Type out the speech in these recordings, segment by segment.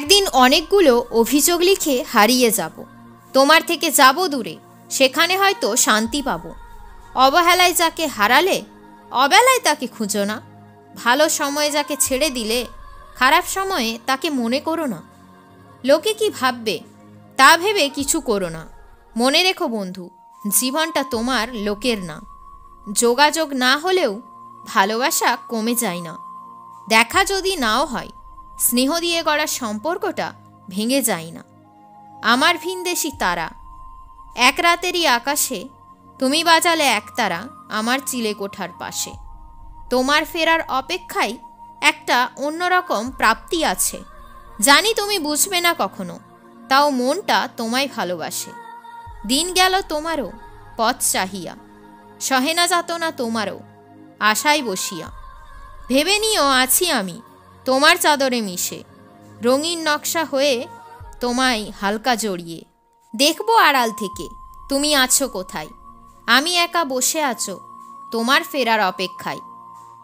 একদিন অনেকগুলো অভিযোগ লিখে হারিয়ে যাব, তোমার থেকে যাব দূরে, সেখানে হয়তো শান্তি পাব। অবহেলায় যাকে হারালে অবেলায় তাকে খুঁজো না। ভালো সময়ে যাকে ছেড়ে দিলে খারাপ সময়ে তাকে মনে করো না। লোকে কি ভাববে তা ভেবে কিছু করো না। মনে রেখো বন্ধু, জীবনটা তোমার, লোকের না। যোগাযোগ না হলেও ভালোবাসা কমে যায় না। দেখা যদি নাও হয়, স্নেহ দিয়ে গড়া সম্পর্কটা ভেঙে যায় না। আমার ভিনদেশি তারা, এক রাতেরই আকাশে তুমি বাজালে একতারা আমার চিলে কোঠার পাশে। তোমার ফেরার অপেক্ষায় একটা অন্যরকম প্রাপ্তি আছে। জানি তুমি বুঝবে না কখনো, তাও মনটা তোমায় ভালোবাসে। দিন গেল তোমারও পথ চাহিয়া, সহে না যাতনা তোমারও আশায় বসিয়া। ভেবে নিও আছি আমি তোমার চাদরে মিশে, রঙিন নকশা হয়ে তোমায় হালকা জড়িয়ে। দেখব আড়াল থেকে তুমি আছো কোথায়, আমি একা বসে আছো তোমার ফেরার অপেক্ষায়।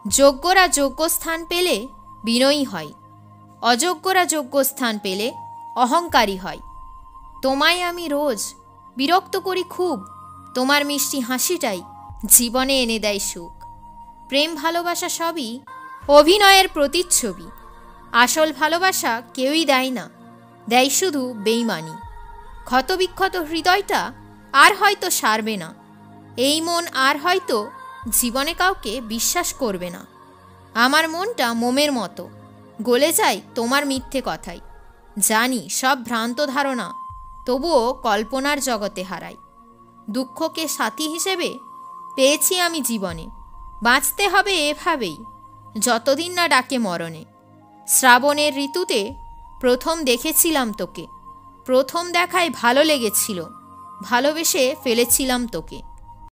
যোগ্যরা যোগ্য স্থান পেলে বিনয়ী হয়, অযোগ্যরা যোগ্য স্থান পেলে অহংকারী হয়। তোমায় আমি রোজ বিরক্ত করি খুব, তোমার মিষ্টি হাসিটাই জীবনে এনে দেয় সুখ। প্রেম ভালোবাসা সবই অভিনয়ের প্রতিচ্ছবি, আসল ভালোবাসা কেউই দেয় না, দেয় শুধু বেইমানি। ক্ষতবিক্ষত হৃদয়টা আর হয়তো সারবে না, এই মন আর হয়তো জীবনে কাউকে বিশ্বাস করবে না। আমার মনটা মোমের মতো গলে যায় তোমার মিথ্যে কথায়। জানি সব ভ্রান্ত ধারণা, তবুও কল্পনার জগতে হারাই। দুঃখকে সাথী হিসেবে পেয়েছি আমি জীবনে, বাঁচতে হবে এভাবেই যতদিন না ডাকে মরণে। শ্রাবণের ঋতুতে প্রথম দেখেছিলাম তোকে, প্রথম দেখায় ভালো লেগেছিল, ভালোবেসে ফেলেছিলাম তোকে।